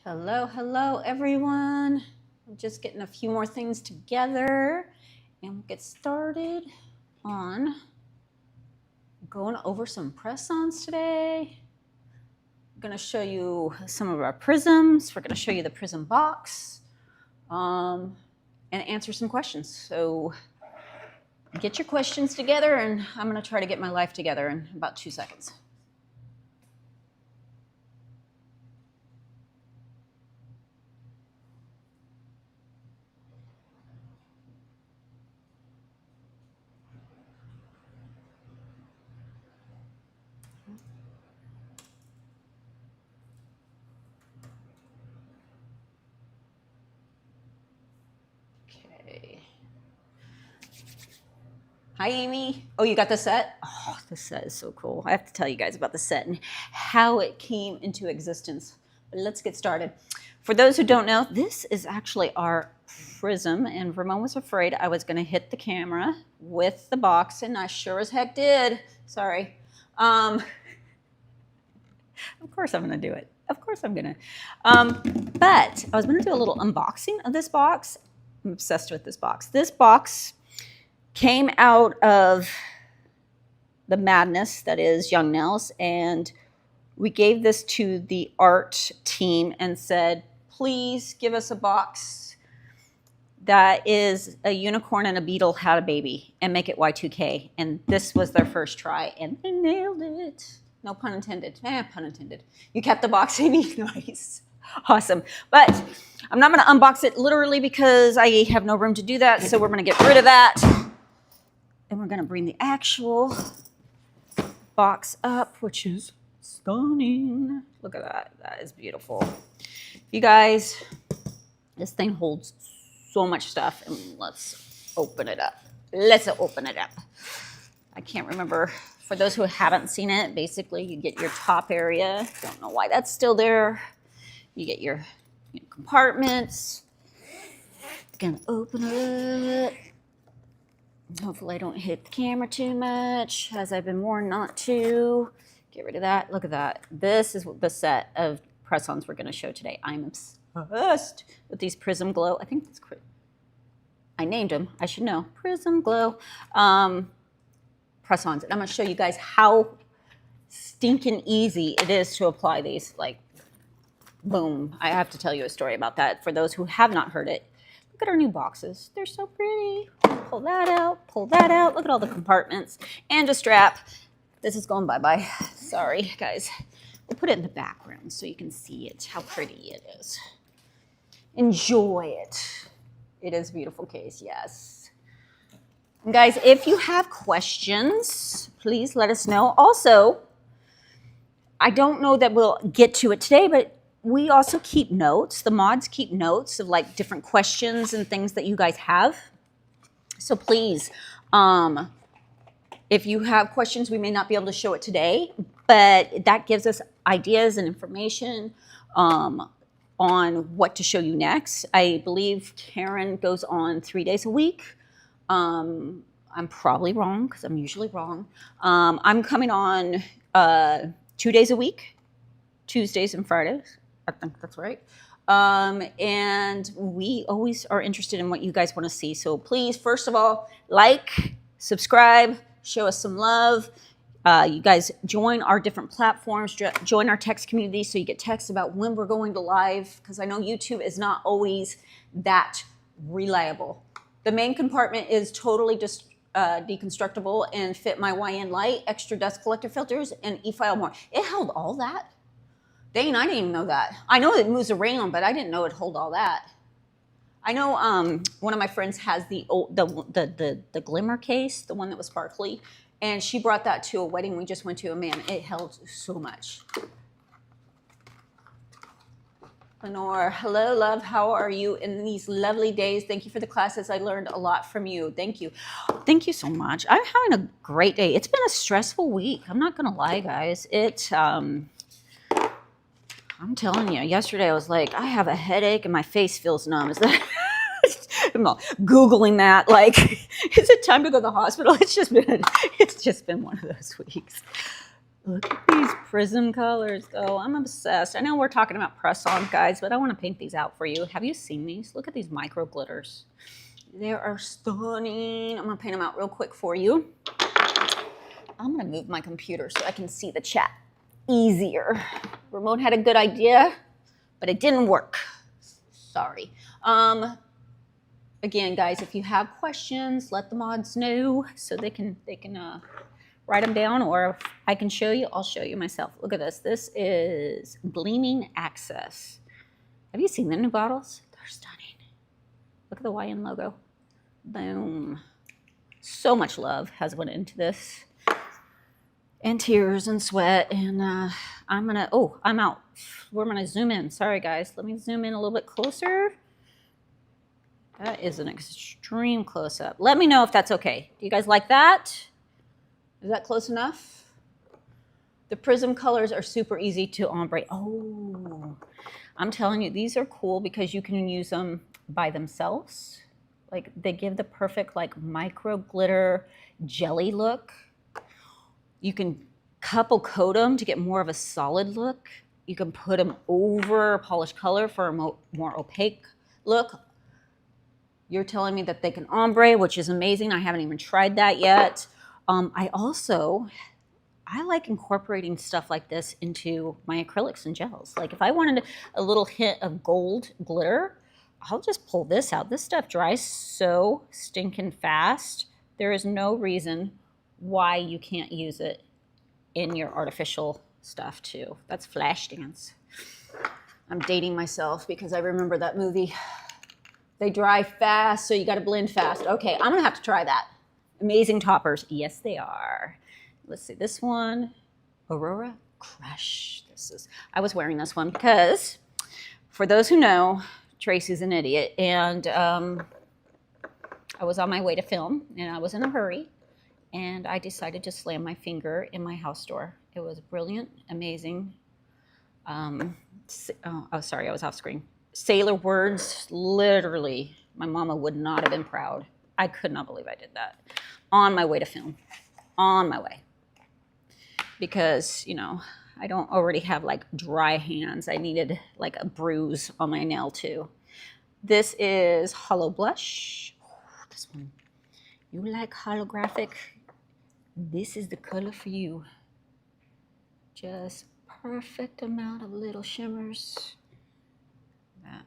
Hello, hello, everyone. I'm just getting a few more things together and we'll get started on going over some press-ons today. I'm going to show you some of our prisms. We're going to show you the prism box and answer some questions. So get your questions together and I'm going to try to get my life together in about 2 seconds. Hi, Amy. Oh, you got the set? Oh, the set is so cool. I have to tell you guys about the set and how it came into existence. But let's get started. For those who don't know, this is actually our prism, and Ramon was afraid I was going to hit the camera with the box, and I sure as heck did. Sorry. Of course I'm going to do it. Of course I'm going to. But I was going to do a little unboxing of this box. I'm obsessed with this box. This box came out of the madness that is Young Nails, and we gave this to the art team and said, please give us a box that is a unicorn and a beetle had a baby and make it Y2K. And this was their first try, and they nailed it. No pun intended. Pun intended. You kept the box, Amy? Nice. Awesome. But I'm not going to unbox it literally because I have no room to do that, so we're going to get rid of that. And we're going to bring the actual box up, which is stunning. Look at that. That is beautiful. You guys, this thing holds so much stuff. And let's open it up. Let's open it up. I can't remember. For those who haven't seen it, basically you get your top area. Don't know why that's still there. You get your compartments. Gonna open it. Hopefully I don't hit the camera too much, as I've been warned not to. Get rid of that. Look at that. This is the set of press-ons we're going to show today. I'm obsessed with these Prism Glow. I think that's I named them. I should know. Prism Glow press-ons. And I'm going to show you guys how stinking easy it is to apply these. Like, boom. I have to tell you a story about that for those who have not heard it. Look at our new boxes. They're so pretty. Pull that out, pull that out. Look at all the compartments and a strap. This is going bye-bye. Sorry, guys. We'll put it in the background so you can see it, how pretty it is. Enjoy it. It is a beautiful case, yes. And guys, if you have questions, please let us know. Also, I don't know that we'll get to it today, but we also keep notes. The mods keep notes of like different questions and things that you guys have. So please, if you have questions, we may not be able to show it today, but that gives us ideas and information on what to show you next. I believe Karen goes on 3 days a week. I'm probably wrong because I'm usually wrong. I'm coming on 2 days a week, Tuesdays and Fridays. I think that's right. And we always are interested in what you guys want to see. So please, first of all, like, subscribe, show us some love. You guys join our different platforms, join our text community so you get texts about when we're going to live, because I know YouTube is not always that reliable. The main compartment is totally just deconstructible and fit my YN light, extra dust collector filters, and e-file more. It held all that. Dang, I didn't even know that. I know it moves around, but I didn't know it'd hold all that. I know one of my friends has the glimmer case, the one that was sparkly, and she brought that to a wedding we just went to, and man, it held so much. Lenore, hello, love. How are you in these lovely days? Thank you for the classes. I learned a lot from you. Thank you. Thank you so much. I'm having a great day. It's been a stressful week. I'm not going to lie, guys. I'm telling you, yesterday I was like, I have a headache and my face feels numb. Is that? I'm Googling that. Like, is it time to go to the hospital? It's just been one of those weeks. Look at these prism colors, though. I'm obsessed. I know we're talking about press-on, guys, but I want to paint these out for you. Have you seen these? Look at these micro glitters. They are stunning. I'm going to paint them out real quick for you. I'm going to move my computer so I can see the chat easier. Remote had a good idea, but it didn't work. Sorry. Again, guys, if you have questions, let the mods know so they can write them down, or if I can show you, I'll show you myself. Look at this. This is Gleaming Access. Have you seen the new bottles? They're stunning. Look at the YN logo. Boom. So much love has went into this. And tears and sweat. And I'm out. We're going to zoom in. Sorry, guys. Let me zoom in a little bit closer. That is an extreme close-up. Let me know if that's okay. Do you guys like that? Is that close enough? The prism colors are super easy to ombre. Oh, I'm telling you, these are cool because you can use them by themselves. Like, they give the perfect, like, micro glitter jelly look. You can couple coat them to get more of a solid look. You can put them over polished color for a more opaque look. You're telling me that they can ombre, which is amazing. I haven't even tried that yet. I like incorporating stuff like this into my acrylics and gels. Like if I wanted a little hint of gold glitter, I'll just pull this out. This stuff dries so stinking fast. There is no reason why you can't use it in your artificial stuff too. That's Flashdance. I'm dating myself because I remember that movie. They dry fast, so you got to blend fast. Okay, I'm going to have to try that. Amazing toppers. Yes, they are. Let's see. This one, Aurora Crush. I was wearing this one because, for those who know, Tracey's an idiot. And I was on my way to film, and I was in a hurry. And I decided to slam my finger in my house door. It was brilliant, amazing. Sorry, I was off screen. Sailor words, literally, my mama would not have been proud. I could not believe I did that. On my way to film. On my way. Because, you know, I don't already have like dry hands. I needed like a bruise on my nail too. This is Hollow Blush. Oh, this one. You like holographic? This is the color for you. Just perfect amount of little shimmers. That.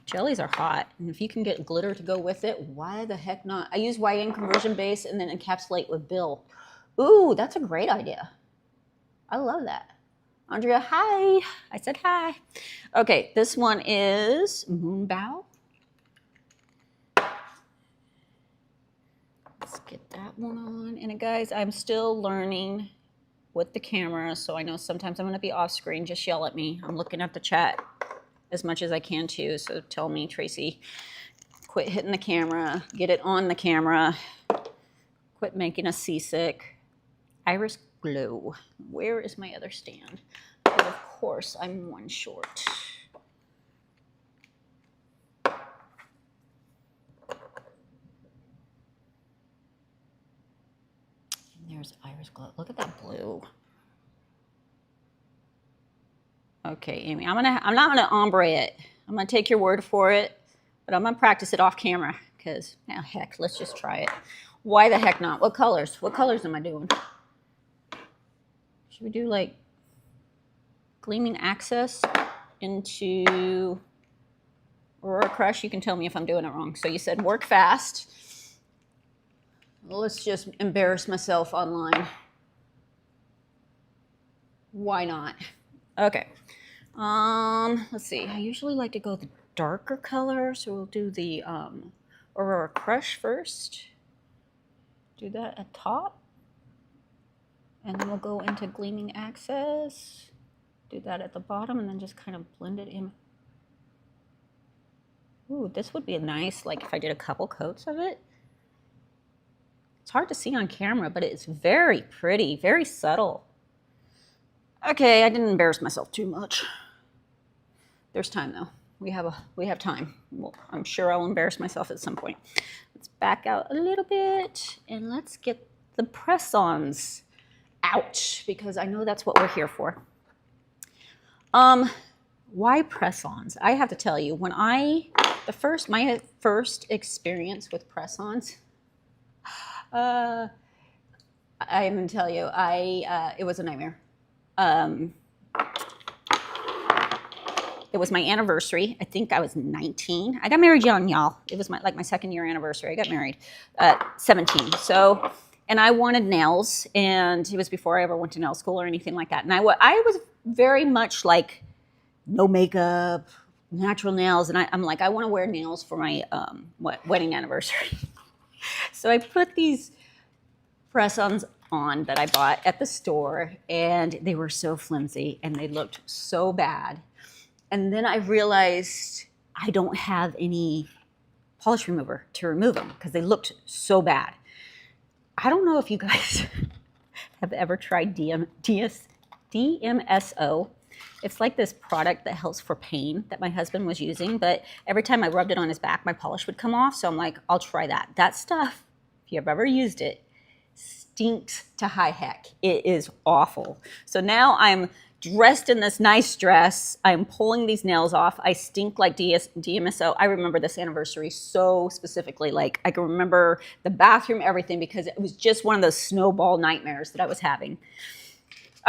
Jellies are hot, and if you can get glitter to go with it, why the heck not? I use YN conversion base and then encapsulate with Bill. Ooh, that's a great idea. I love that. Andrea, hi. I said hi. Okay, this one is Moonbow. Let's get that one on. And guys, I'm still learning with the camera, so I know sometimes I'm going to be off screen. Just yell at me. I'm looking at the chat as much as I can too, so tell me, Tracey, quit hitting the camera, get it on the camera, quit making us seasick. Iris Glow. Where is my other stand? Because of course I'm one short. And there's Iris Glow. Look at that blue. Okay, Amy, I'm not gonna ombre it. I'm gonna take your word for it, but I'm gonna practice it off camera because, heck, let's just try it. Why the heck not? What colors? What colors am I doing? Should we do like Gleaming Access into Aurora Crush? You can tell me if I'm doing it wrong. So you said work fast. Let's just embarrass myself online. Why not? Okay. Let's see. I usually like to go the darker color, so we'll do the Aurora Crush first. Do that at top. And then we'll go into Gleaming Access. Do that at the bottom and then just kind of blend it in. Ooh, this would be nice, like if I did a couple coats of it. It's hard to see on camera, but it's very pretty, very subtle. Okay, I didn't embarrass myself too much. There's time though. We have time. Well, I'm sure I'll embarrass myself at some point. Let's back out a little bit and let's get the press-ons out, because I know that's what we're here for. Why press-ons? I have to tell you, when my first experience with press-ons, I'm gonna tell you, it was a nightmare. It was my anniversary. I think I was 19. I got married young, y'all. It was my second year anniversary. I got married at 17. So, and I wanted nails, and it was before I ever went to nail school or anything like that. And I was very much like no makeup, natural nails, and I'm like, I want to wear nails for my wedding anniversary. So I put these press-ons on that I bought at the store, and they were so flimsy and they looked so bad. And then I realized I don't have any polish remover to remove them because they looked so bad. I don't know if you guys have ever tried DMSO. It's like this product that helps for pain that my husband was using, but every time I rubbed it on his back, my polish would come off. So I'm like, I'll try that. That stuff, if you've ever used it, stinks to high heck. It is awful. So now I'm dressed in this nice dress. I'm pulling these nails off. I stink like DMSO. I remember this anniversary so specifically. Like, I can remember the bathroom, everything, because it was just one of those snowball nightmares that I was having.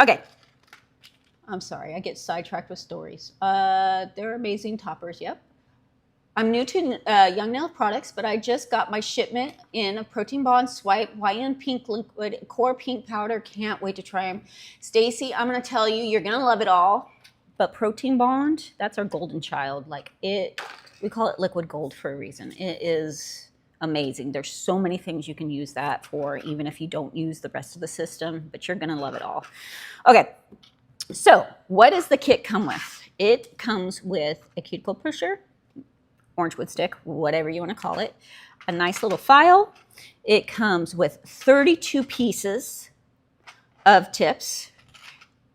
Okay. I'm sorry, I get sidetracked with stories. They're amazing toppers, yep. I'm new to Young Nail products, but I just got my shipment in a Protein Bond Swipe YN Pink Liquid Core Pink Powder. Can't wait to try them. Stacy, I'm gonna tell you, you're gonna love it all, but Protein Bond, that's our golden child. Like it, we call it liquid gold for a reason. It is amazing. There's so many things you can use that for, even if you don't use the rest of the system, but you're gonna love it all. Okay, so what does the kit come with? It comes with a cuticle pusher, orange wood stick, whatever you want to call it, a nice little file. It comes with 32 pieces of tips,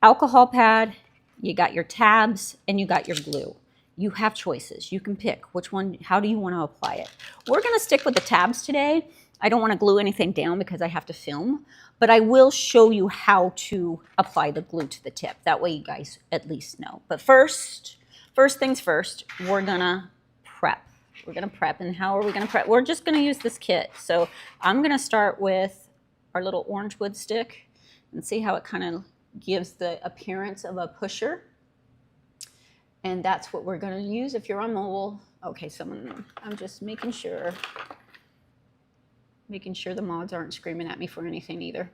alcohol pad, you got your tabs, and you got your glue. You have choices. You can pick which one, how do you want to apply it. We're going to stick with the tabs today. I don't want to glue anything down because I have to film, but I will show you how to apply the glue to the tip. That way you guys at least know. But first things first, we're going to prep. We're going to prep. And how are we going to prep? We're just going to use this kit. So I'm going to start with our little orange wood stick and see how it kind of gives the appearance of a pusher. And that's what we're going to use if you're on mobile. Okay, I'm just making sure the mods aren't screaming at me for anything either.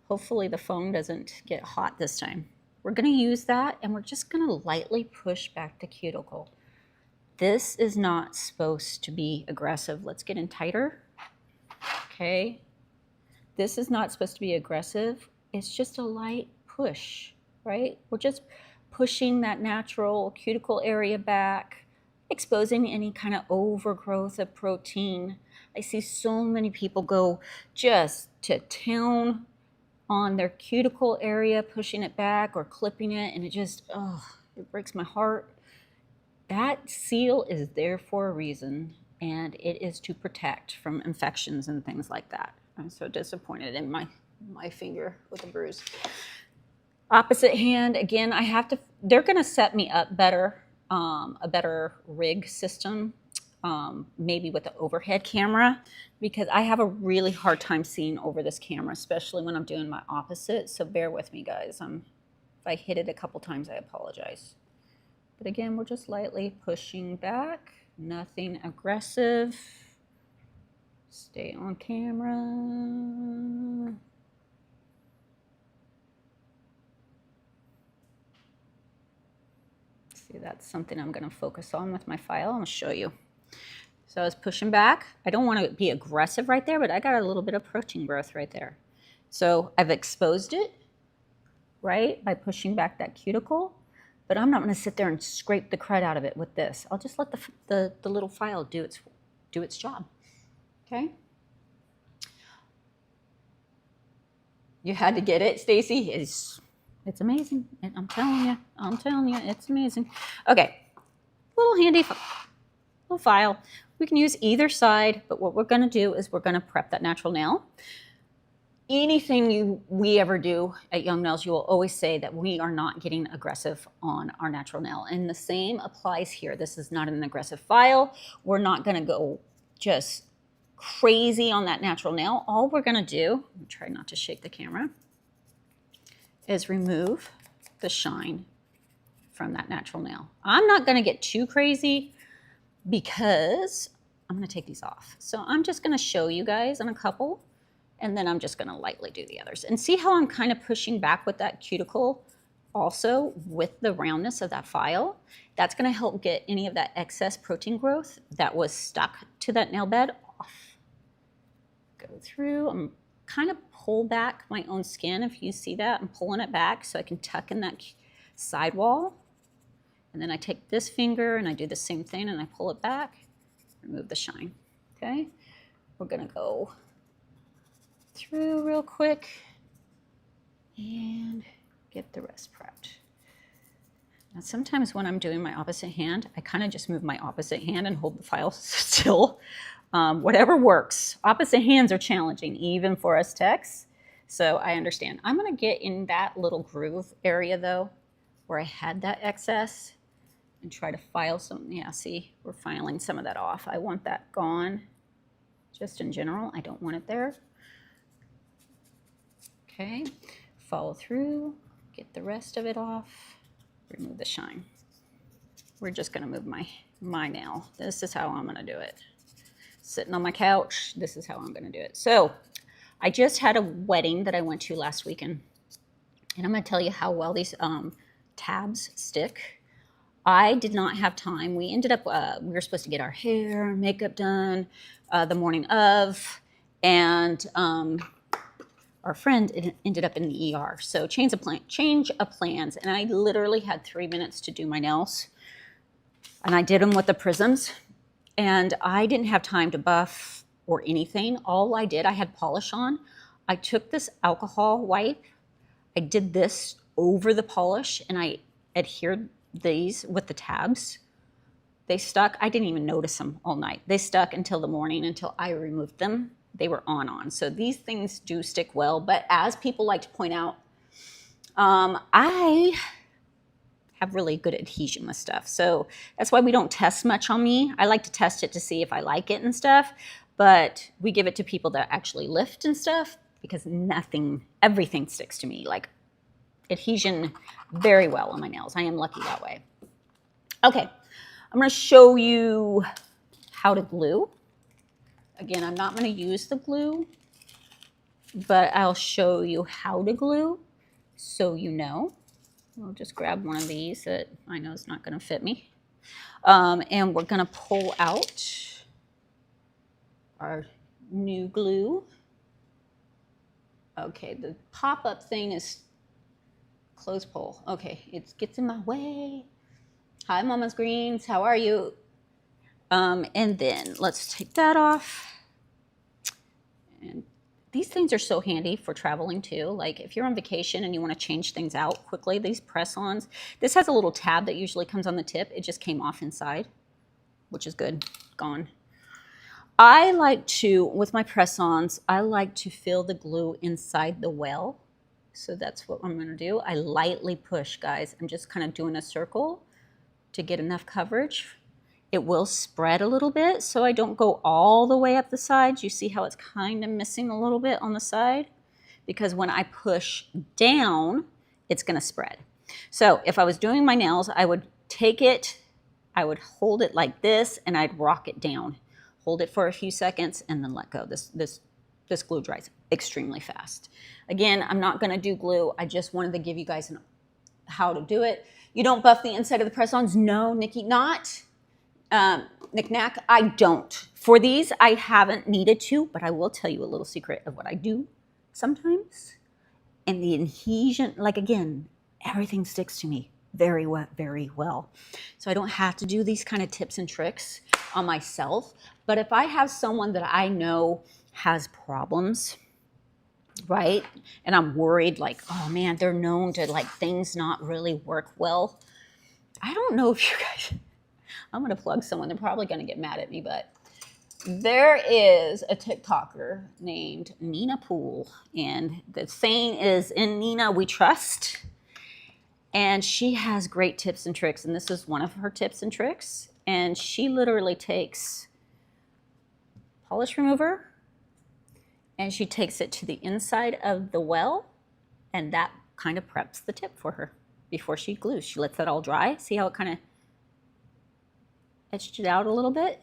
Hopefully the phone doesn't get hot this time. We're going to use that, and we're just going to lightly push back the cuticle. This is not supposed to be aggressive. Let's get in tighter. Okay. This is not supposed to be aggressive. It's just a light push, right? We're just pushing that natural cuticle area back, exposing any kind of overgrowth of protein. I see so many people go just to town on their cuticle area, pushing it back or clipping it, and it just, it breaks my heart. That seal is there for a reason, and it is to protect from infections and things like that. I'm so disappointed in my finger with a bruise. Opposite hand, again, they're gonna set me up better, a better rig system, maybe with the overhead camera, because I have a really hard time seeing over this camera, especially when I'm doing my opposite. So bear with me, guys. If I hit it a couple times, I apologize. But again, we're just lightly pushing back, nothing aggressive. Stay on camera. See, that's something I'm going to focus on with my file. I'm going to show you. So I was pushing back. I don't want to be aggressive right there, but I got a little bit of protein growth right there. So I've exposed it, right, by pushing back that cuticle, but I'm not going to sit there and scrape the crud out of it with this. I'll just let the little file do its job, okay? You had to get it, Stacy? It's amazing. I'm telling you, it's amazing. Okay, little handy little file. We can use either side, but what we're gonna do is we're gonna prep that natural nail. Anything we ever do at Young Nails, you will always say that we are not getting aggressive on our natural nail. And the same applies here. This is not an aggressive file. We're not gonna go just crazy on that natural nail. All we're gonna do, try not to shake the camera, is remove the shine from that natural nail. I'm not gonna get too crazy because I'm gonna take these off. So I'm just gonna show you guys on a couple, and then I'm just gonna lightly do the others. And see how I'm kind of pushing back with that cuticle also with the roundness of that file? That's gonna help get any of that excess protein growth that was stuck to that nail bed off. Go through, I'm kind of pull back my own skin. If you see that, I'm pulling it back so I can tuck in that sidewall. And then I take this finger and I do the same thing and I pull it back, remove the shine, okay? We're gonna go through real quick and get the rest prepped. Now sometimes when I'm doing my opposite hand, I kind of just move my opposite hand and hold the file still. Whatever works. Opposite hands are challenging, even for us techs, so I understand. I'm gonna get in that little groove area though, where I had that excess, and try to file some. Yeah, see, we're filing some of that off. I want that gone, just in general. I don't want it there. Okay, follow through, get the rest of it off, remove the shine. We're just gonna move my nail. This is how I'm gonna do it. Sitting on my couch, this is how I'm gonna do it. So, I just had a wedding that I went to last weekend, and I'm gonna tell you how well these tabs stick. I did not have time. We ended up, we were supposed to get our hair, makeup done the morning of, and our friend ended up in the ER. So change of plans. And I literally had 3 minutes to do my nails. And I did them with the prisms. And I didn't have time to buff or anything. All I did, I had polish on. I took this alcohol wipe. I did this over the polish and I adhered these with the tabs. They stuck. I didn't even notice them all night. They stuck until the morning, until I removed them. They were on. So these things do stick well. But as people like to point out, I have really good adhesion with stuff. So that's why we don't test much on me. I like to test it to see if I like it and stuff. But we give it to people that actually lift and stuff because everything sticks to me. Like adhesion very well on my nails. I am lucky that way. Okay, I'm going to show you how to glue. Again, I'm not going to use the glue, but I'll show you how to glue so you know. I'll just grab one of these that I know is not going to fit me. And we're going to pull out our new glue. Okay, the pop-up thing is close pull. Okay, it gets in my way. Hi, Mama's Greens. How are you? And then let's take that off. And these things are so handy for traveling too. Like if you're on vacation and you want to change things out quickly, these press-ons. This has a little tab that usually comes on the tip. It just came off inside, which is good. Gone. I like to, with my press-ons, I like to fill the glue inside the well. So that's what I'm going to do. I lightly push, guys. I'm just kind of doing a circle to get enough coverage. It will spread a little bit, so I don't go all the way up the sides. You see how it's kind of missing a little bit on the side? Because when I push down, it's going to spread. So if I was doing my nails, I would take it, I would hold it like this, and I'd rock it down. Hold it for a few seconds, and then let go. This glue dries extremely fast. Again, I'm not going to do glue. I just wanted to give you guys how to do it. You don't buff the inside of the press-ons? No, Nikki, not. Knick-knack, I don't. For these, I haven't needed to, but I will tell you a little secret of what I do sometimes. And the adhesion, like again, everything sticks to me very well. So I don't have to do these kind of tips and tricks on myself. But if I have someone that I know has problems, right? And I'm worried like, oh man, they're known to like things not really work well. I don't know if you guys, I'm going to plug someone. They're probably going to get mad at me, but there is a TikToker named Nina Poole, and the saying is, in Nina we trust. And she has great tips and tricks, and this is one of her tips and tricks. And she literally takes polish remover and she takes it to the inside of the well, and that kind of preps the tip for her before she glues. She lets that all dry. See how it kind of etched it out a little bit?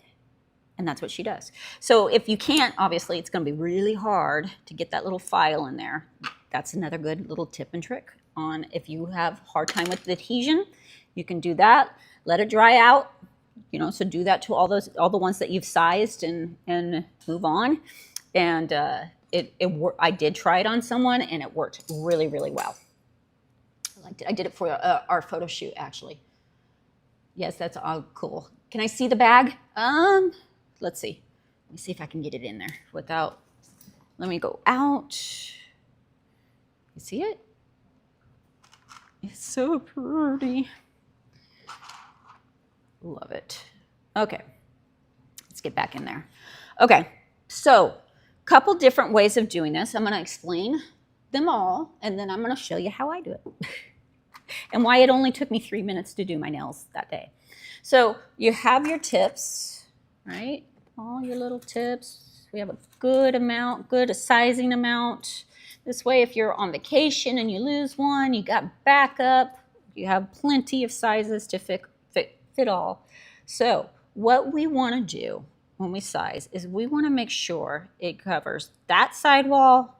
And that's what she does. So if you can't, obviously it's going to be really hard to get that little file in there. That's another good little tip and trick on if you have a hard time with the adhesion. You can do that. Let it dry out. You know, so do that to all the ones that you've sized and move on. And I did try it on someone, and it worked really, really well. I liked it. I did it for our photo shoot, actually. Yes, that's all cool. Can I see the bag? Let's see. Let me see if I can get it in there without. Let me go out. You see it? It's so pretty. Love it. Okay, let's get back in there. Okay, so a couple different ways of doing this. I'm going to explain them all, and then I'm going to show you how I do it and why it only took me 3 minutes to do my nails that day. So you have your tips, right? All your little tips. We have a good amount, good sizing amount. This way, if you're on vacation and you lose one, you got backup. You have plenty of sizes to fit all. So what we want to do when we size is we want to make sure it covers that sidewall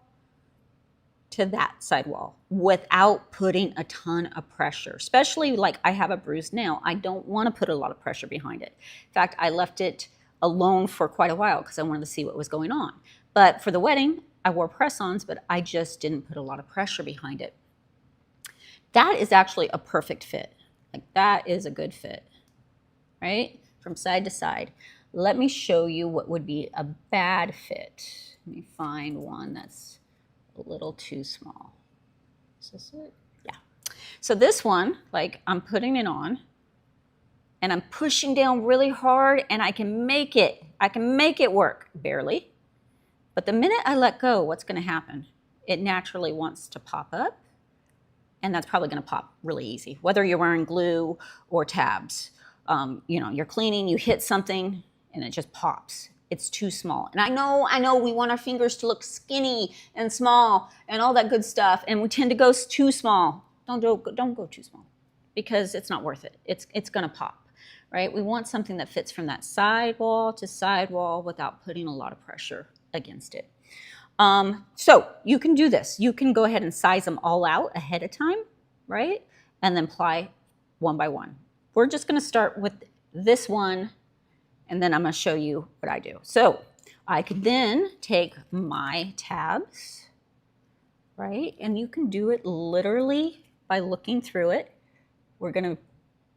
to that sidewall without putting a ton of pressure, especially like I have a bruised nail. I don't want to put a lot of pressure behind it. In fact, I left it alone for quite a while because I wanted to see what was going on. But for the wedding, I wore press-ons, but I just didn't put a lot of pressure behind it. That is actually a perfect fit. Like that is a good fit, right? From side to side. Let me show you what would be a bad fit. Let me find one that's a little too small. Is this it? Yeah. So this one, like I'm putting it on and I'm pushing down really hard and I can make it work, barely. But the minute I let go, what's going to happen? It naturally wants to pop up, and that's probably going to pop really easy, whether you're wearing glue or tabs. You know, you're cleaning, you hit something, and it just pops. It's too small. And I know we want our fingers to look skinny and small and all that good stuff, and we tend to go too small. Don't go too small because it's not worth it. It's going to pop, right? We want something that fits from that sidewall to sidewall without putting a lot of pressure against it. So you can do this. You can go ahead and size them all out ahead of time, right? And then apply one by one. We're just going to start with this one, and then I'm going to show you what I do. So I could then take my tabs, right? And you can do it literally by looking through it. We're going to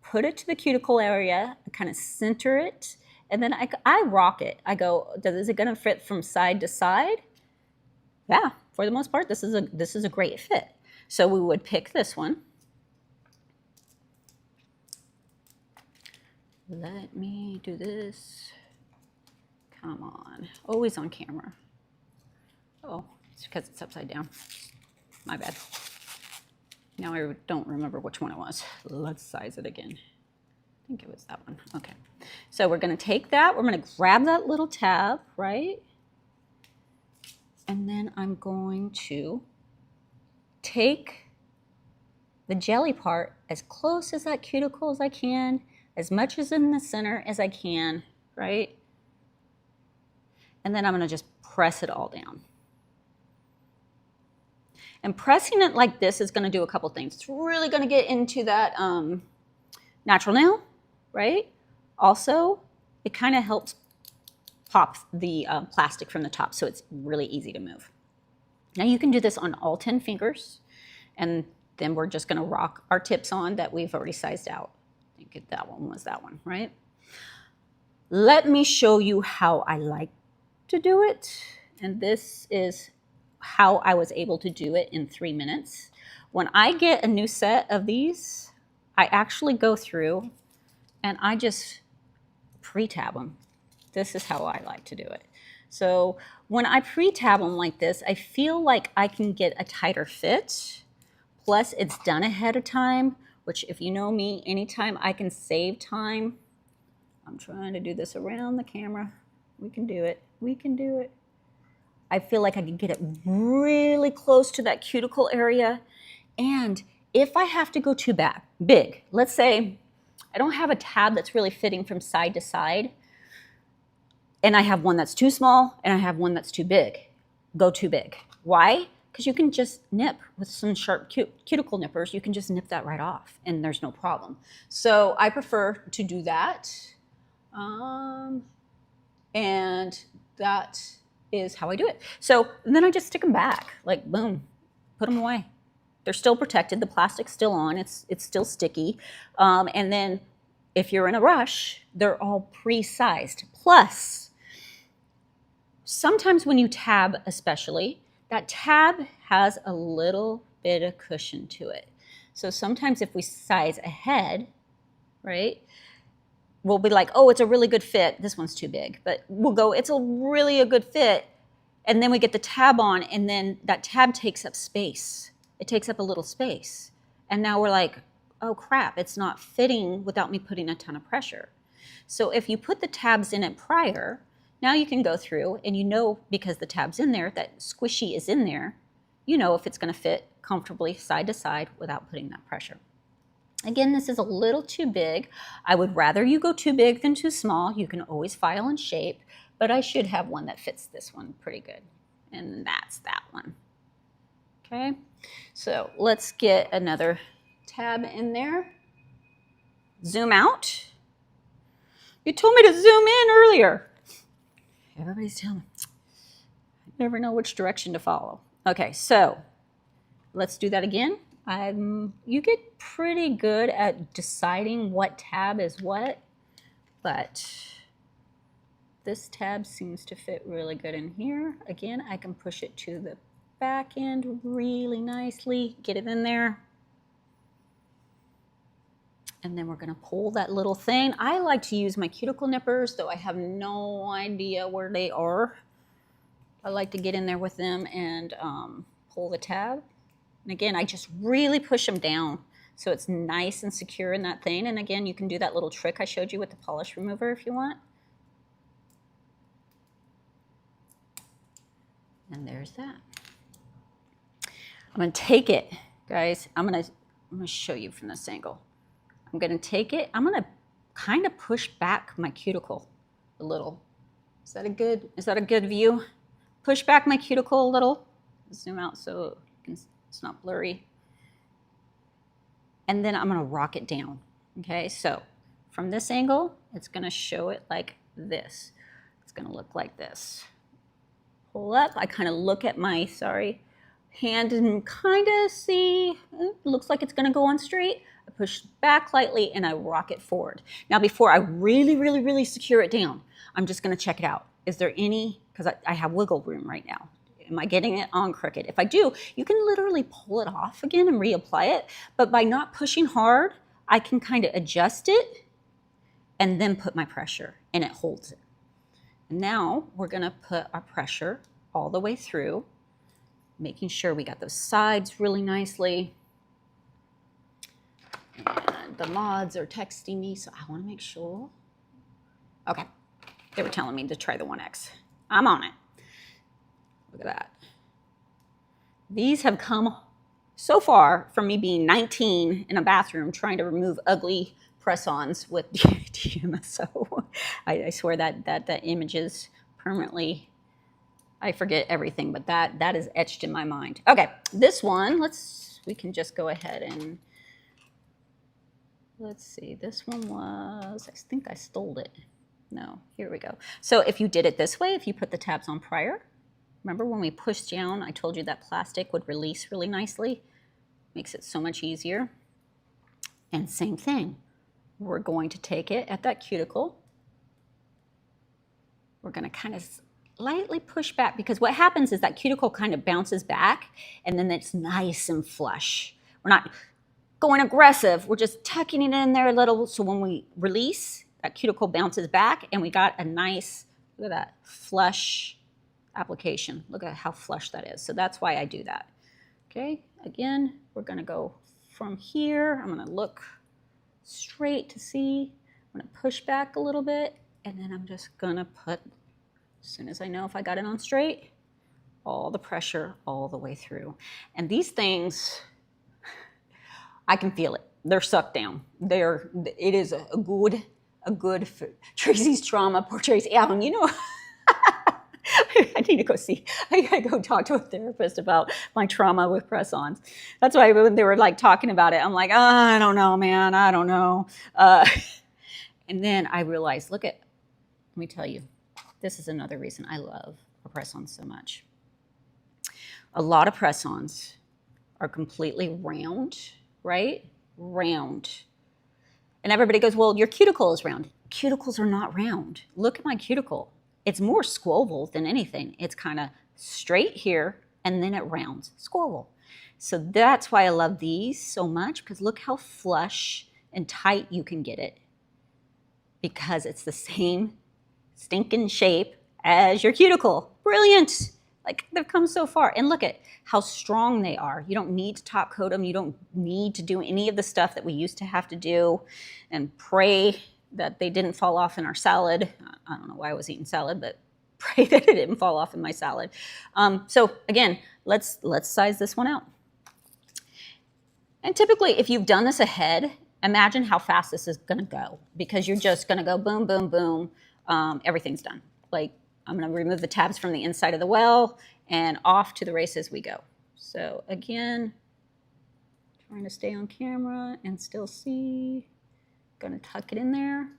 put it to the cuticle area, kind of center it, and then I rock it. I go, is it going to fit from side to side? Yeah, for the most part, this is a great fit. So we would pick this one. Let me do this. Come on, always on camera. Oh, it's because it's upside down. My bad. Now I don't remember which one it was. Let's size it again. I think it was that one. Okay. So we're going to take that. We're going to grab that little tab, right? And then I'm going to take the jelly part as close as that cuticle as I can, as much as in the center as I can, right? And then I'm going to just press it all down. And pressing it like this is going to do a couple things. It's really going to get into that natural nail, right? Also, it kind of helps pop the plastic from the top, so it's really easy to move. Now you can do this on all 10 fingers, and then we're just going to rock our tips on that we've already sized out. I think that one was that one, right? Let me show you how I like to do it, and this is how I was able to do it in 3 minutes. When I get a new set of these, I actually go through and I just pre-tab them. This is how I like to do it. So when I pre-tab them like this, I feel like I can get a tighter fit. Plus it's done ahead of time, which if you know me, anytime I can save time, I'm trying to do this around the camera. We can do it. We can do it. I feel like I can get it really close to that cuticle area. And if I have to go too big, let's say I don't have a tab that's really fitting from side to side, and I have one that's too small and I have one that's too big, go too big. Why? Because you can just nip with some sharp cuticle nippers. You can just nip that right off and there's no problem. So I prefer to do that. And that is how I do it. So then I just stick them back, like boom, put them away. They're still protected. The plastic's still on. It's still sticky. And then if you're in a rush, they're all pre-sized. Plus, sometimes when you tab especially, that tab has a little bit of cushion to it. So sometimes if we size ahead, right, we'll be like, oh, it's a really good fit. This one's too big. But we'll go, it's really a good fit. And then we get the tab on, and then that tab takes up space. It takes up a little space. And now we're like, oh crap, it's not fitting without me putting a ton of pressure. So if you put the tabs in it prior, now you can go through and you know, because the tab's in there, that squishy is in there, you know if it's gonna fit comfortably side to side without putting that pressure. Again, this is a little too big. I would rather you go too big than too small. You can always file and shape, but I should have one that fits this one pretty good. And that's that one. Okay, so let's get another tab in there. Zoom out. You told me to zoom in earlier. Everybody's telling me. I never know which direction to follow. Okay, so let's do that again. You get pretty good at deciding what tab is what, but this tab seems to fit really good in here. Again, I can push it to the back end really nicely, get it in there. And then we're gonna pull that little thing. I like to use my cuticle nippers, though I have no idea where they are. I like to get in there with them and pull the tab. And again, I just really push them down so it's nice and secure in that thing. And again, you can do that little trick I showed you with the polish remover if you want. And there's that. I'm gonna take it, guys. I'm gonna show you from this angle. I'm gonna take it, I'm gonna kind of push back my cuticle a little. Is that a good view? Push back my cuticle a little. Zoom out so it's not blurry. And then I'm gonna rock it down, okay? So from this angle, it's gonna show it like this. It's gonna look like this. Pull up, I kind of look at my, hand and kind of see, it looks like it's gonna go on straight. I push back lightly and I rock it forward. Now before I really secure it down, I'm just gonna check it out. Is there any, because I have wiggle room right now. Am I getting it on crooked? If I do, you can literally pull it off again and reapply it. But by not pushing hard, I can kind of adjust it and then put my pressure and it holds it. And now we're gonna put our pressure all the way through, making sure we got those sides really nicely. And the mods are texting me, so I wanna make sure. Okay, they were telling me to try the 1X. I'm on it. Look at that. These have come so far from me being 19 in a bathroom trying to remove ugly press-ons with DMSO. I swear that image is permanently, I forget everything, but that is etched in my mind. Okay, this one, we can just go ahead and, let's see, this one was, I think I stole it. No, here we go. So if you did it this way, if you put the tabs on prior, remember when we pushed down, I told you that plastic would release really nicely. Makes it so much easier. And same thing. We're going to take it at that cuticle. We're going to kind of lightly push back because what happens is that cuticle kind of bounces back and then it's nice and flush. We're not going aggressive. We're just tucking it in there a little so when we release, that cuticle bounces back, and we got a nice, look at that, flush application. Look at how flush that is. So that's why I do that. Okay, again, we're gonna go from here. I'm gonna look straight to see. I'm gonna push back a little bit, and then I'm just gonna put, as soon as I know if I got it on straight, all the pressure all the way through. And these things, I can feel it. They're sucked down. It is a good Tracey's trauma. Poor Tracey. Alan, you know, I need to go see. I gotta go talk to a therapist about my trauma with press-ons. That's why when they were like talking about it, I'm like, oh, I don't know, man. I don't know. And then I realized, let me tell you, this is another reason I love a press-on so much. A lot of press-ons are completely round, right? Round. And everybody goes, well, your cuticle is round. Cuticles are not round. Look at my cuticle. It's more squoval than anything. It's kind of straight here, and then it rounds, squoval. So that's why I love these so much, because look how flush and tight you can get it, because it's the same stinking shape as your cuticle. Brilliant. Like, they've come so far. And look at how strong they are. You don't need to top coat them. You don't need to do any of the stuff that we used to have to do and pray that they didn't fall off in our salad. I don't know why I was eating salad, but pray that it didn't fall off in my salad. So again, let's size this one out. And typically, if you've done this ahead, imagine how fast this is gonna go, because you're just gonna go boom, boom, boom. Everything's done. Like, I'm gonna remove the tabs from the inside of the well, and off to the races we go. So again, trying to stay on camera and still see. Gonna tuck it in there. I'm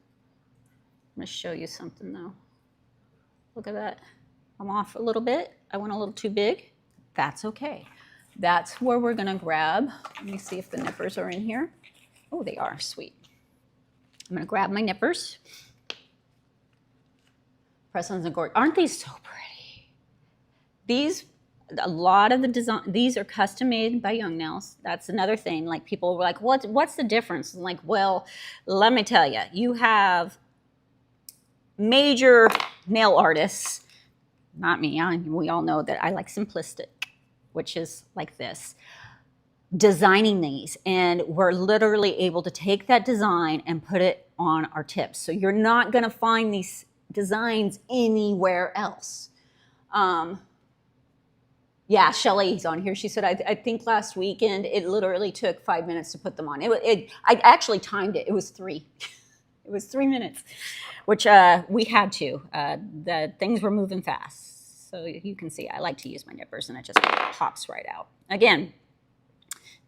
gonna show you something though. Look at that. I'm off a little bit. I went a little too big. That's okay. That's where we're gonna grab. Let me see if the nippers are in here. Oh, they are. Sweet. I'm gonna grab my nippers. Press-ons and gorgeous. Aren't these so pretty? These, a lot of the design, these are custom made by Young Nails. That's another thing. Like, people were like, what's the difference? I'm like, well, let me tell you. You have major nail artists, not me. We all know that I like simplistic, which is like this, designing these. And we're literally able to take that design and put it on our tips. So you're not gonna find these designs anywhere else. Yeah, Shelly's on here. She said, I think last weekend it literally took 5 minutes to put them on. I actually timed it. It was 3. It was 3 minutes, which we had to. The things were moving fast. So you can see I like to use my nippers, and it just pops right out. Again,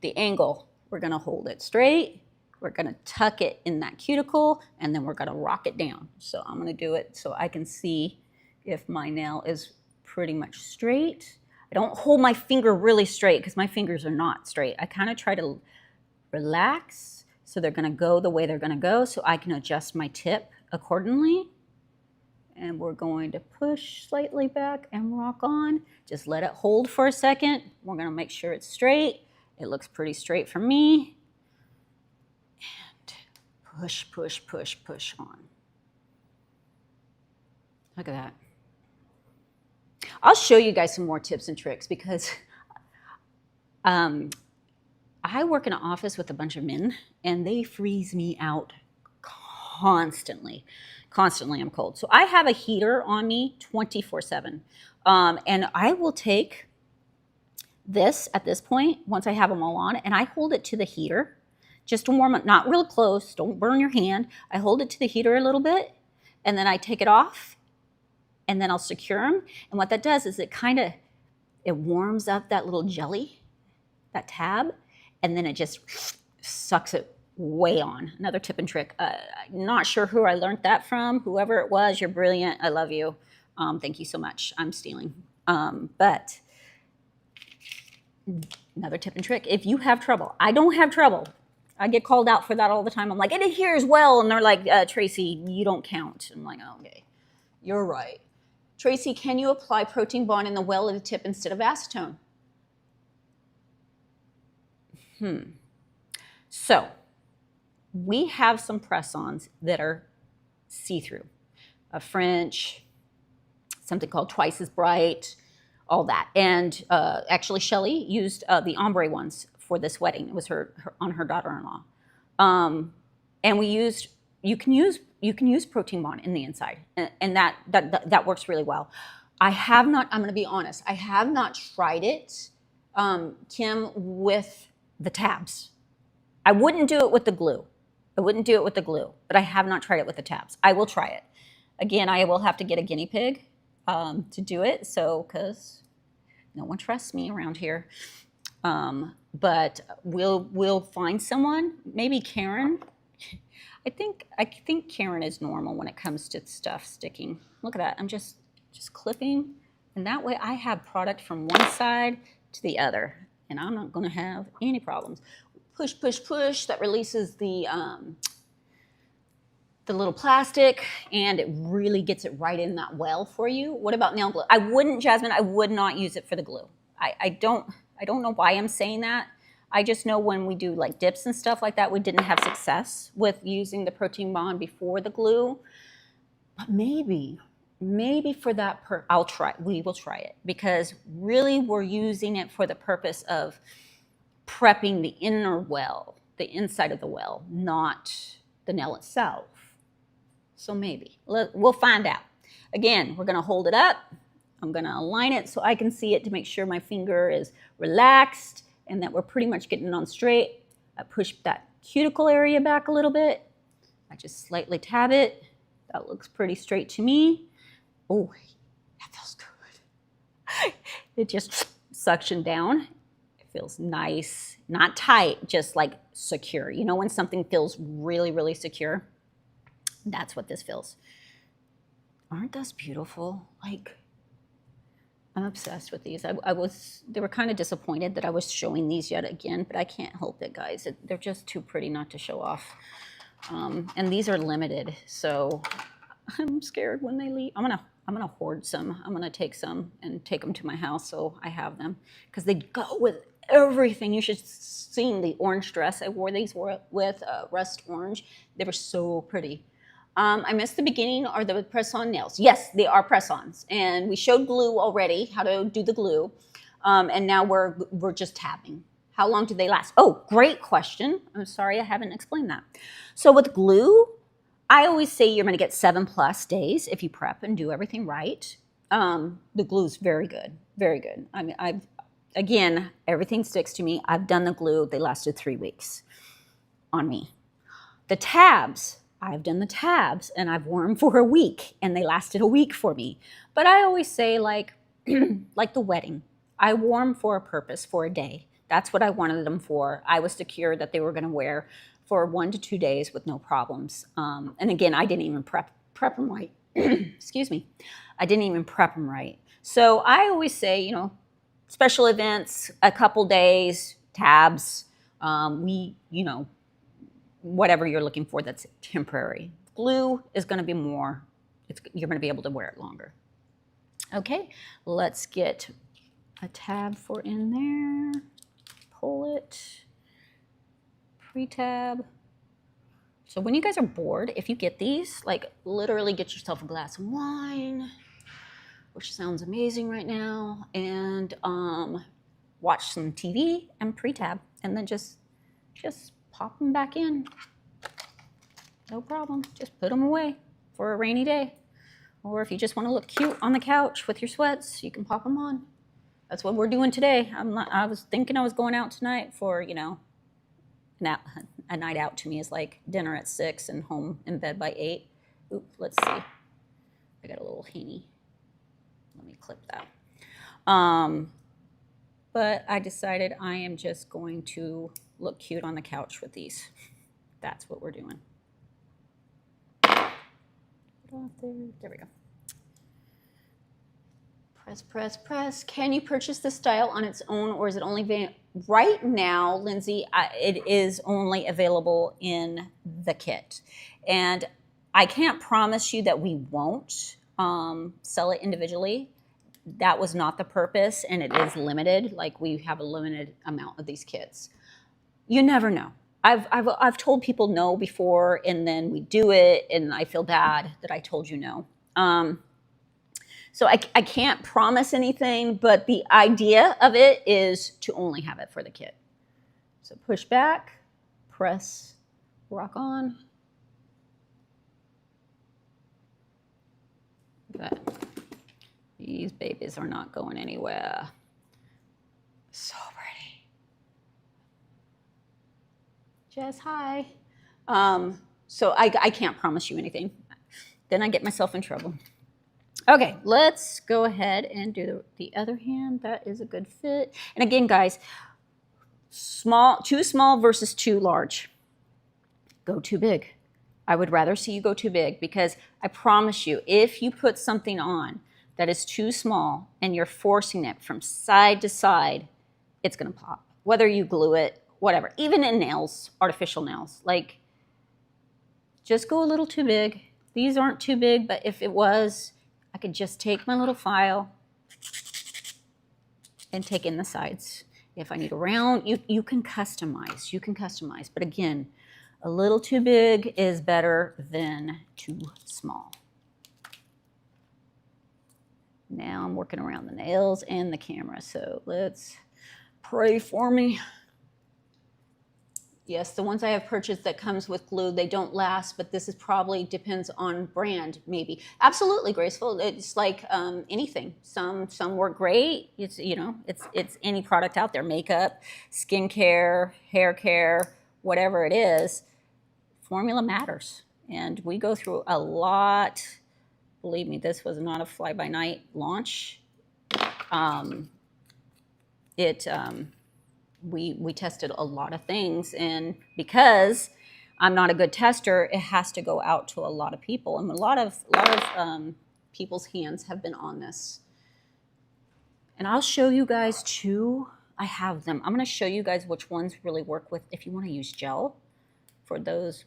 the angle, we're gonna hold it straight. We're gonna tuck it in that cuticle, and then we're gonna rock it down. So I'm gonna do it so I can see if my nail is pretty much straight. I don't hold my finger really straight, because my fingers are not straight. I kind of try to relax so they're gonna go the way they're gonna go, so I can adjust my tip accordingly. And we're going to push slightly back and rock on. Just let it hold for a second. We're gonna make sure it's straight. It looks pretty straight for me. Push, push, push, push on. Look at that. I'll show you guys some more tips and tricks, because I work in an office with a bunch of men, and they freeze me out constantly. Constantly, I'm cold. So I have a heater on me 24/7. And I will take this at this point, once I have them all on, and I hold it to the heater just to warm up, not real close, don't burn your hand. I hold it to the heater a little bit, and then I take it off, and then I'll secure them. And what that does is it warms up that little jelly, that tab, and then it just sucks it way on. Another tip and trick. Not sure who I learned that from. Whoever it was, you're brilliant. I love you. Thank you so much. I'm stealing. But another tip and trick. If you have trouble, I don't have trouble. I get called out for that all the time. I'm like, it adheres well. And they're like, Tracey, you don't count. I'm like, oh, okay, you're right. Tracey, can you apply protein bond in the well of the tip instead of acetone? So we have some press-ons that are see-through. A French, something called Twice as Bright, all that. And actually, Shelly used the ombre ones for this wedding. It was her on her daughter-in-law. And we used, you can use protein bond in the inside, and that works really well. I have not, I'm going to be honest, I have not tried it, Kim, with the tabs. I wouldn't do it with the glue. I wouldn't do it with the glue, but I have not tried it with the tabs. I will try it. Again, I will have to get a guinea pig to do it, so, because no one trusts me around here. But we'll find someone, maybe Karen. I think Karen is normal when it comes to stuff sticking. Look at that, I'm just clipping, and that way I have product from one side to the other, and I'm not gonna have any problems. Push, push, push, that releases the little plastic, and it really gets it right in that well for you. What about nail glue? I wouldn't, Jasmine, I would not use it for the glue. I don't know why I'm saying that. I just know when we do like dips and stuff like that, we didn't have success with using the protein bond before the glue. But maybe for that, we will try it, because really we're using it for the purpose of prepping the inner well, the inside of the well, not the nail itself. So maybe, we'll find out. Again, we're gonna hold it up. I'm gonna align it so I can see it to make sure my finger is relaxed and that we're pretty much getting it on straight. I push that cuticle area back a little bit. I just slightly tab it. That looks pretty straight to me. Oh, that feels good. It just suctioned down. It feels nice, not tight, just like secure. You know when something feels really, really secure? That's what this feels. Aren't those beautiful? Like, I'm obsessed with these. They were kind of disappointed that I was showing these yet again, but I can't help it, guys. They're just too pretty not to show off. And these are limited, so I'm scared when they leave. I'm gonna hoard some. I'm gonna take some and take them to my house so I have them, because they go with everything. You should see the orange dress I wore these with rust orange. They were so pretty. I missed the beginning. Are the press-on nails? Yes, they are press-ons, and we showed glue already, how to do the glue, and now we're just tabbing. How long do they last? Oh, great question. I'm sorry I haven't explained that. So with glue, I always say you're going to get 7+ days if you prep and do everything right. The glue's very good, very good. I mean, again, everything sticks to me. I've done the glue. They lasted 3 weeks on me. The tabs, I've done the tabs, and I've worn them for a week, and they lasted a week for me. But I always say, like, like the wedding, I wore them for a purpose, for a day. That's what I wanted them for. I was secure that they were going to wear for 1 to 2 days with no problems. And again, I didn't even prep them right. Excuse me. I didn't even prep them right. So I always say, you know, special events, a couple days, tabs, you know, whatever you're looking for that's temporary. Glue is going to be more, you're going to be able to wear it longer. Okay, let's get a tab for in there. Pull it, pre-tab. So when you guys are bored, if you get these, like literally get yourself a glass of wine, which sounds amazing right now, and watch some TV and pre-tab, and then just pop them back in. No problem. Just put them away for a rainy day. Or if you just want to look cute on the couch with your sweats, you can pop them on. That's what we're doing today. I was thinking I was going out tonight for, you know, a night out to me is like dinner at 6 and home in bed by 8. Oop, let's see. I got a little haney. Let me clip that. But I decided I am just going to look cute on the couch with these. That's what we're doing. There we go. Press, press, press. Can you purchase this style on its own, or is it only right now, Lindsay? It is only available in the kit, and I can't promise you that we won't sell it individually. That was not the purpose, and it is limited. Like, we have a limited amount of these kits. You never know. I've told people no before, and then we do it, and I feel bad that I told you no. So I can't promise anything, but the idea of it is to only have it for the kit. So push back, press, rock on. But these babies are not going anywhere. So pretty. Jess, hi. So I can't promise you anything. Then I get myself in trouble. Okay, let's go ahead and do the other hand. That is a good fit. And again, guys, too small versus too large. Go too big. I would rather see you go too big, because I promise you, if you put something on that is too small and you're forcing it from side to side, it's gonna pop. Whether you glue it, whatever. Even in nails, artificial nails, like, just go a little too big. These aren't too big, but if it was, I could just take my little file and take in the sides. If I need a round, you can customize. You can customize. But again, a little too big is better than too small. Now I'm working around the nails and the camera, so let's pray for me. Yes, the ones I have purchased that comes with glue, they don't last, but this is probably depends on brand, maybe. Absolutely, Graceful. It's like anything. Some work great. It's, you know, it's any product out there. Makeup, skincare, hair care, whatever it is. Formula matters, and we go through a lot. Believe me, this was not a fly-by-night launch. We tested a lot of things, and because I'm not a good tester, it has to go out to a lot of people, and a lot of people's hands have been on this. And I'll show you guys too. I have them. I'm going to show you guys which ones really work with if you want to use gel. For those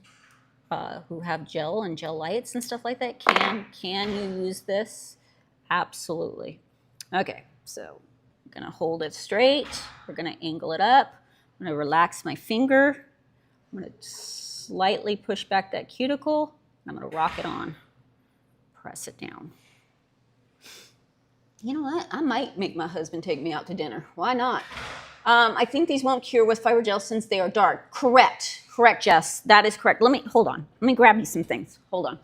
who have gel and gel lights and stuff like that, can you use this? Absolutely. Okay, so I'm gonna hold it straight. We're gonna angle it up. I'm gonna relax my finger. I'm gonna slightly push back that cuticle. I'm gonna rock it on. Press it down. You know what? I might make my husband take me out to dinner. Why not? I think these won't cure with fiber gel since they are dark. Correct. Correct, Jess. That is correct. Hold on. Let me grab you some things. Hold on.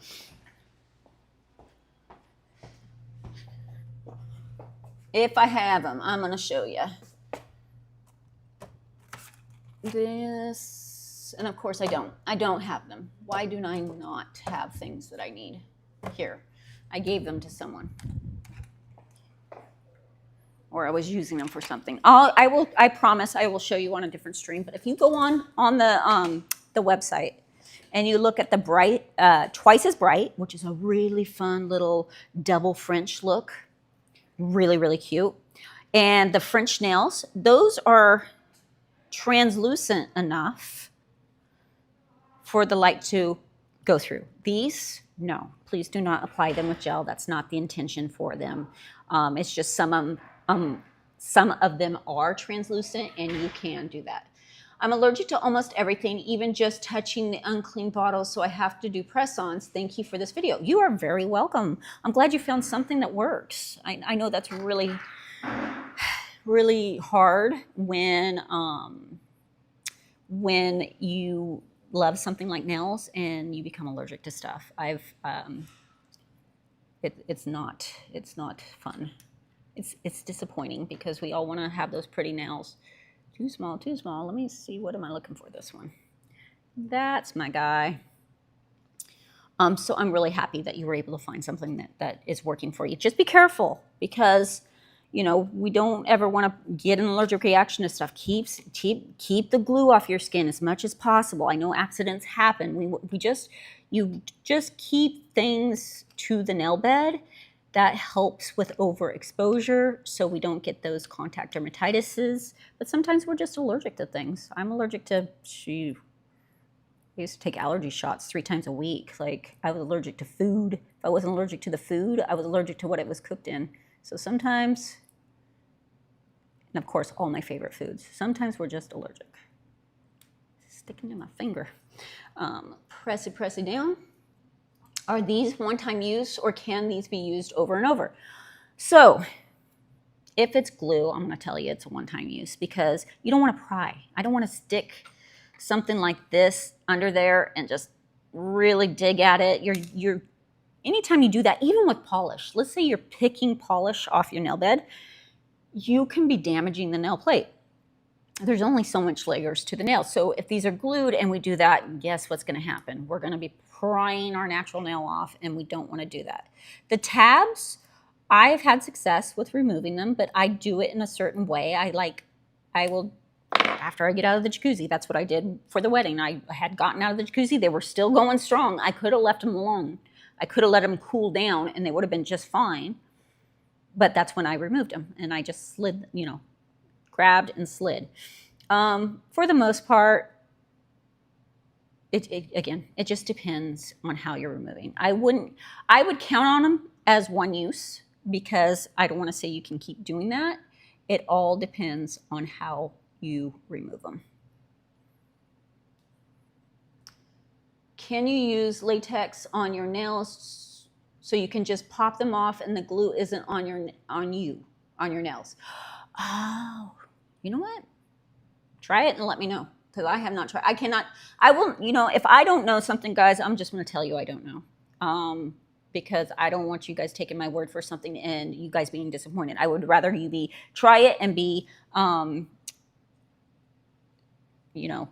If I have them, I'm going to show you. This, and of course I don't. I don't have them. Why do I not have things that I need? Here. I gave them to someone. Or I was using them for something. I promise I will show you on a different stream. But if you go on the website and you look at the bright, Twice as Bright, which is a really fun little double French look, really, really cute. And the French nails, those are translucent enough for the light to go through. These, no, please do not apply them with gel. That's not the intention for them. It's just some of them are translucent, and you can do that. I'm allergic to almost everything, even just touching the unclean bottles, so I have to do press-ons. Thank you for this video. You are very welcome. I'm glad you found something that works. I know that's really, really hard when you love something like nails and you become allergic to stuff. It's not fun. It's disappointing because we all want to have those pretty nails. Too small, too small. Let me see, what am I looking for this one? That's my guy. So I'm really happy that you were able to find something that is working for you. Just be careful because, you know, we don't ever want to get an allergic reaction to stuff. Keep the glue off your skin as much as possible. I know accidents happen. You just keep things to the nail bed. That helps with overexposure so we don't get those contact dermatitises. But sometimes we're just allergic to things. I'm allergic to, I used to take allergy shots 3 times a week. Like, I was allergic to food. If I wasn't allergic to the food, I was allergic to what it was cooked in. So sometimes, and of course, all my favorite foods, sometimes we're just allergic. sticking in my finger. Press it down. Are these one-time use, or can these be used over and over? So if it's glue, I'm going to tell you it's a one-time use, because you don't want to pry. I don't want to stick something like this under there and just really dig at it. Anytime you do that, even with polish, let's say you're picking polish off your nail bed, you can be damaging the nail plate. There's only so much layers to the nail. So if these are glued and we do that, guess what's going to happen? We're going to be prying our natural nail off, and we don't want to do that. The tabs, I've had success with removing them, but I do it in a certain way. I will, after I get out of the jacuzzi, that's what I did for the wedding. I had gotten out of the jacuzzi. They were still going strong. I could have left them alone. I could have let them cool down, and they would have been just fine. But that's when I removed them, and I just slid, grabbed and slid. For the most part, it just depends on how you're removing. I would count on them as one use, because I don't want to say you can keep doing that. It all depends on how you remove them. Can you use latex on your nails so you can just pop them off and the glue isn't on your nails? Oh, you know what? Try it and let me know, because I have not tried. I will, if I don't know something, guys, I'm just going to tell you I don't know. Because I don't want you guys taking my word for something and you guys being disappointed. I would rather you try it and be,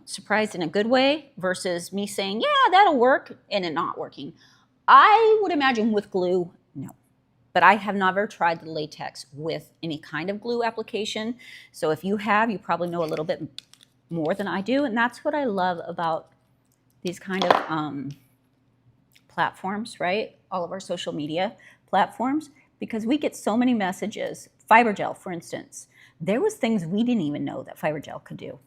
surprised in a good way, versus me saying, yeah, that'll work, and it not working. I would imagine with glue, no. But I have never tried the latex with any kind of glue application. So if you have, you probably know a little bit more than I do. And that's what I love about these kind of platforms, right? All of our social media platforms, because we get so many messages. Fibergel, for instance. There was things we didn't even know that fibergel could do.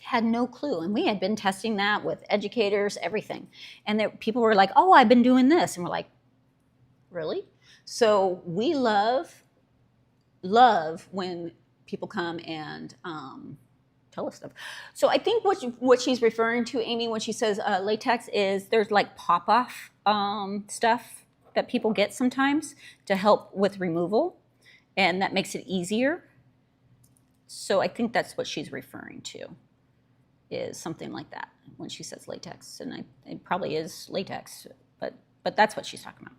Had no clue. And we had been testing that with educators, everything. And people were like, oh, I've been doing this. And we're like, really? So we love when people come and tell us stuff. So I think what she's referring to, Amy, when she says latex, is there's like pop-off stuff that people get sometimes to help with removal, and that makes it easier. So I think that's what she's referring to, is something like that when she says latex, and it probably is latex, but that's what she's talking about.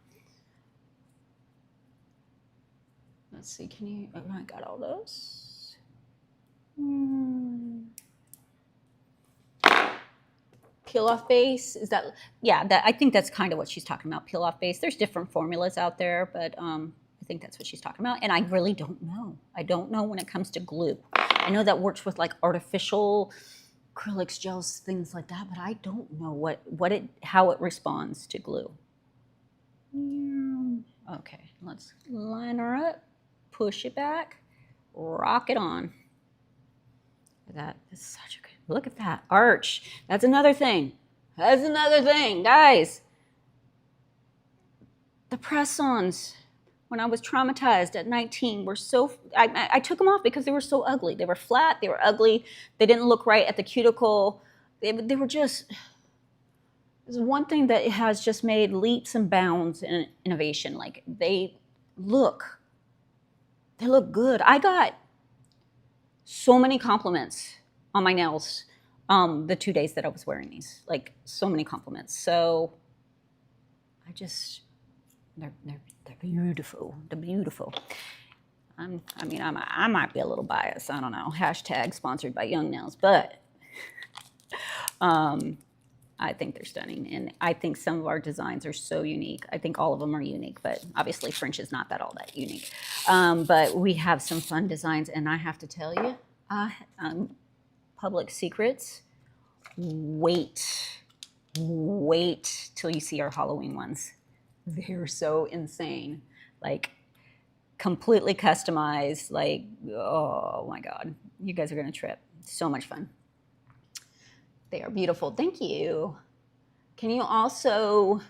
Let's see, I got all those. Peel off base, is that, yeah, I think that's kind of what she's talking about, peel off base. There's different formulas out there, but I think that's what she's talking about. And I really don't know. I don't know when it comes to glue. I know that works with like artificial acrylics, gels, things like that, but I don't know how it responds to glue. Okay, let's line her up, push it back, rock it on. That is such a good, look at that arch. That's another thing. Guys. The press-ons, when I was traumatized at 19, were so, I took them off because they were so ugly. They were flat, they were ugly, they didn't look right at the cuticle. They were just, there's one thing that has just made leaps and bounds in innovation. Like, they look good. I got so many compliments on my nails the 2 days that I was wearing these, like so many compliments. So they're beautiful. They're beautiful. I might be a little biased. I don't know. Hashtag sponsored by Young Nails, but I think they're stunning, and I think some of our designs are so unique. I think all of them are unique, but obviously French is not all that unique. But we have some fun designs, and I have to tell you, public secrets, wait till you see our Halloween ones. They're so insane, like completely customized, like, oh my God, you guys are gonna trip. So much fun. They are beautiful. Thank you. Can you also,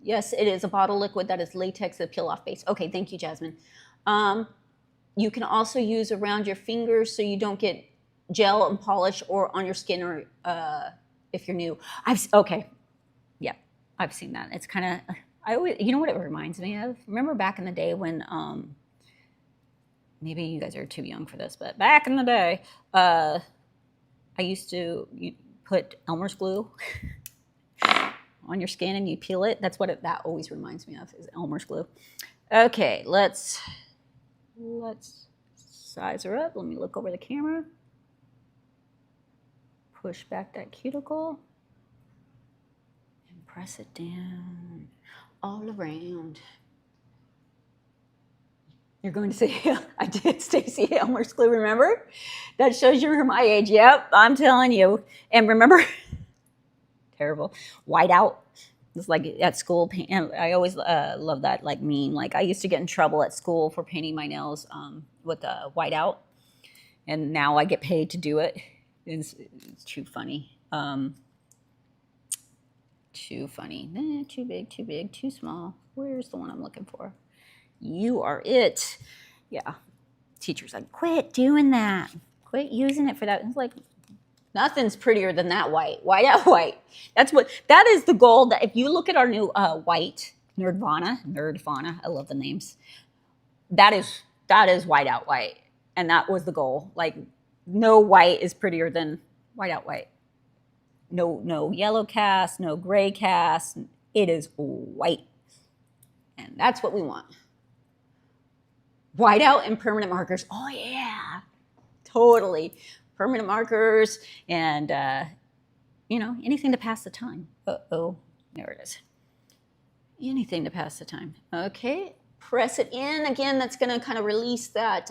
yes, it is a bottle liquid that is latex with peel off base. Okay, thank you, Jasmine. You can also use around your fingers so you don't get gel and polish or on your skin or if you're new. Okay, yeah, I've seen that. It's kind of, I always, you know what it reminds me of? Remember back in the day when, maybe you guys are too young for this, but back in the day, I used to put Elmer's glue on your skin and you peel it. That's what that always reminds me of, is Elmer's glue. Okay, let's size her up. Let me look over the camera. Push back that cuticle and press it down all around. You're going to say, I did Stacey Elmer's glue, remember? That shows you're my age. Yep, I'm telling you. And remember, terrible, whiteout. It's like at school, I always love that like meme. Like I used to get in trouble at school for painting my nails with whiteout. And now I get paid to do it. It's too funny. Too funny. Too big, too small. Where's the one I'm looking for? You are it. Yeah. Teacher's like, quit doing that. Quit using it for that. It's like, nothing's prettier than that white. Whiteout white. That is the goal. That if you look at our new white, Nerdvana, I love the names. That is whiteout white. And that was the goal. Like, no white is prettier than whiteout white. No yellow cast, no gray cast. It is white. And that's what we want. Whiteout and permanent markers. Oh, yeah. Totally. Permanent markers and, anything to pass the time. Uh-oh. There it is. Anything to pass the time. Okay. Press it in. Again, that's going to kind of release that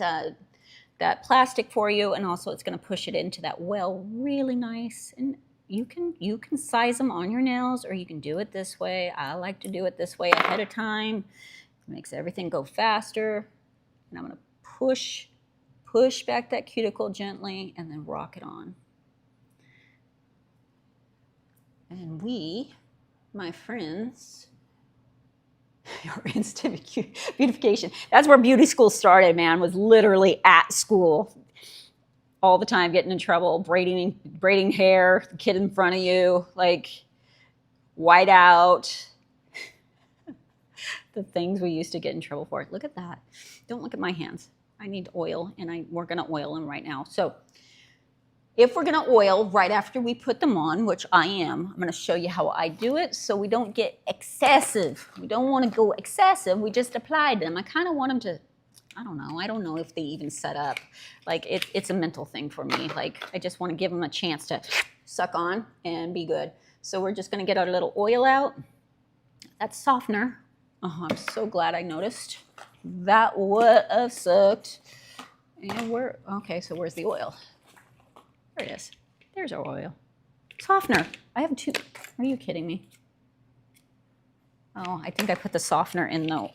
plastic for you, and also it's going to push it into that well really nice. And you can size them on your nails, or you can do it this way. I like to do it this way ahead of time. It makes everything go faster. And I'm going to push back that cuticle gently and then rock it on. And we, my friends, are instant beautification. That's where beauty school started, man, was literally at school. All the time getting in trouble, braiding hair, the kid in front of you, like white out. The things we used to get in trouble for. Look at that. Don't look at my hands. I need oil, and we're going to oil them right now. So if we're going to oil right after we put them on, which I'm going to show you how I do it so we don't get excessive. We don't want to go excessive. We just applied them. I kind of want them to, I don't know if they even set up. Like it's a mental thing for me. Like I just want to give them a chance to suck on and be good. So we're just going to get our little oil out. That's softener. I'm so glad I noticed. That would have sucked. And so where's the oil? There it is. There's our oil. Softener. I have two. Are you kidding me? Oh, I think I put the softener in the,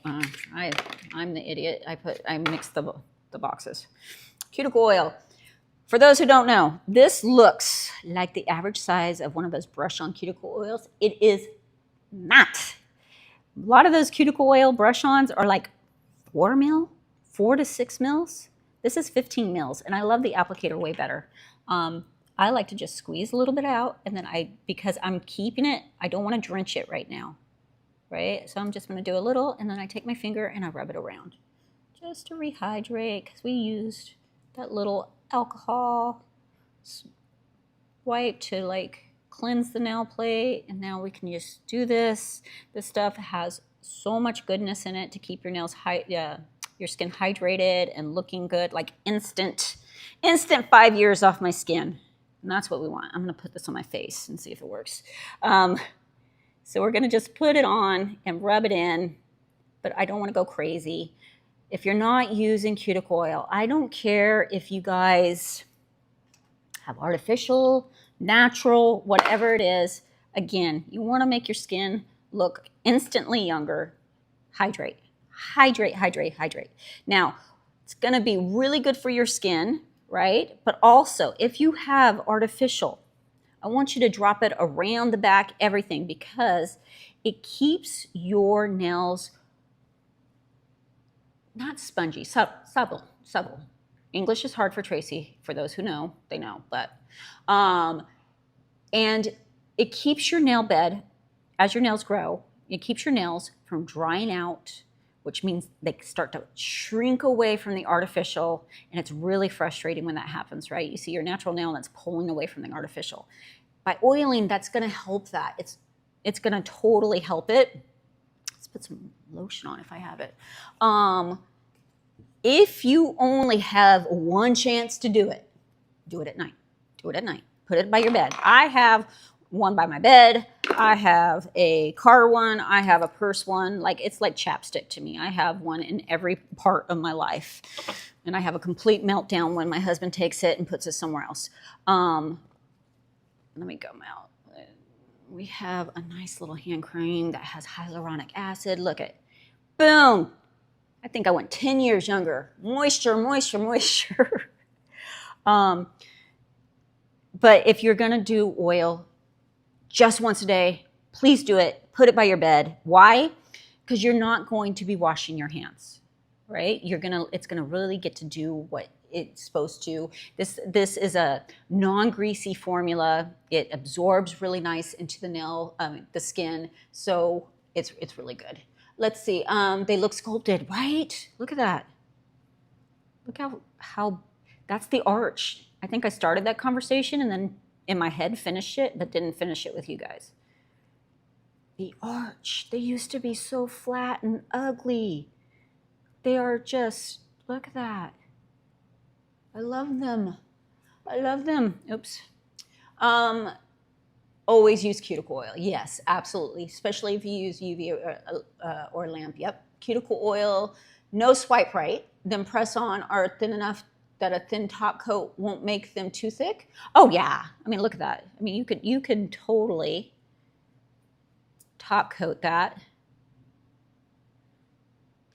I'm the idiot. I mixed the boxes. Cuticle oil. For those who don't know, this looks like the average size of one of those brush-on cuticle oils. It is not. A lot of those cuticle oil brush-ons are like 4 to 6 mils. This is 15 mils, and I love the applicator way better. I like to just squeeze a little bit out, and then because I'm keeping it, I don't want to drench it right now, right? So I'm just going to do a little, and then I take my finger and I rub it around just to rehydrate, because we used that little alcohol wipe to like cleanse the nail plate, and now we can just do this. This stuff has so much goodness in it to keep your nails your skin hydrated and looking good, like instant 5 years off my skin. And that's what we want. I'm going to put this on my face and see if it works. So we're going to just put it on and rub it in, but I don't want to go crazy. If you're not using cuticle oil, I don't care if you guys have artificial, natural, whatever it is. Again, you want to make your skin look instantly younger. Hydrate, hydrate, hydrate, hydrate. Now, it's going to be really good for your skin, right? But also, if you have artificial, I want you to drop it around the back, everything, because it keeps your nails not spongy, supple. English is hard for Tracey. For those who know, they know. But and it keeps your nail bed, as your nails grow, it keeps your nails from drying out, which means they start to shrink away from the artificial, and it's really frustrating when that happens, right? You see your natural nail and it's pulling away from the artificial. By oiling, that's gonna help that. It's gonna totally help it. Let's put some lotion on if I have it. If you only have one chance to do it at night. Do it at night. Put it by your bed. I have one by my bed. I have a car one. I have a purse one. Like, it's like chapstick to me. I have one in every part of my life. And I have a complete meltdown when my husband takes it and puts it somewhere else. Let me go out. We have a nice little hand cream that has hyaluronic acid. Look at, boom. I think I went 10 years younger. Moisture, moisture, moisture. But if you're gonna do oil just once a day, please do it. Put it by your bed. Why? Because you're not going to be washing your hands, right? It's gonna really get to do what it's supposed to. This is a non-greasy formula. It absorbs really nice into the nail, the skin. So it's really good. Let's see, they look sculpted, right? Look at that. Look how that's the arch. I think I started that conversation and then in my head finished it, but didn't finish it with you guys. The arch, they used to be so flat and ugly. They are just, look at that. I love them. I love them. Oops. Always use cuticle oil. Yes, absolutely. Especially if you use UV or lamp. Yep. Cuticle oil, no swipe right. Them press on are thin enough that a thin top coat won't make them too thick. Oh yeah. I mean, look at that. I mean, you could totally top coat that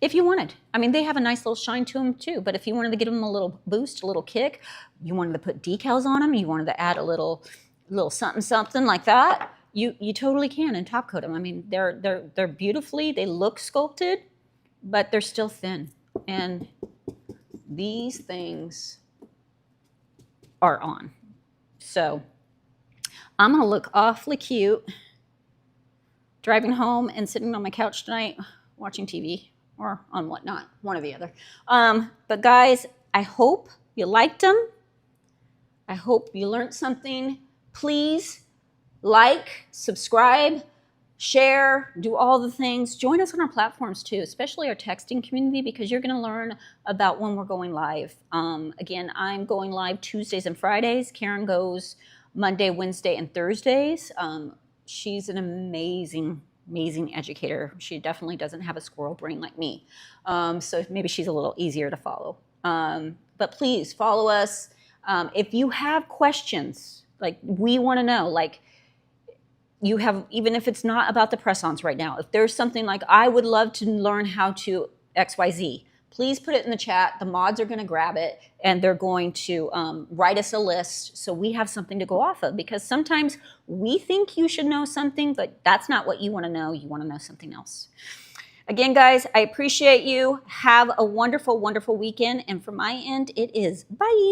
if you wanted. I mean, they have a nice little shine to them too, but if you wanted to give them a little boost, a little kick, you wanted to put decals on them, you wanted to add a little something like that, you totally can and top coat them. I mean, they're beautifully, they look sculpted, but they're still thin. And these things are on. So I'm gonna look awfully cute driving home and sitting on my couch tonight watching TV or on whatnot, one or the other. But guys, I hope you liked them. I hope you learned something. Please like, subscribe, share, do all the things. Join us on our platforms too, especially our texting community, because you're gonna learn about when we're going live. Again, I'm going live Tuesdays and Fridays. Karen goes Monday, Wednesday, and Thursdays. She's an amazing educator. She definitely doesn't have a squirrel brain like me. So maybe she's a little easier to follow. But please follow us. If you have questions, like we wanna know, like you have, even if it's not about the press-ons right now, if there's something like, I would love to learn how to XYZ, please put it in the chat. The mods are gonna grab it and they're going to write us a list so we have something to go off of, because sometimes we think you should know something, but that's not what you wanna know. You wanna know something else. Again, guys, I appreciate you. Have a wonderful, wonderful weekend. And from my end, it is bye.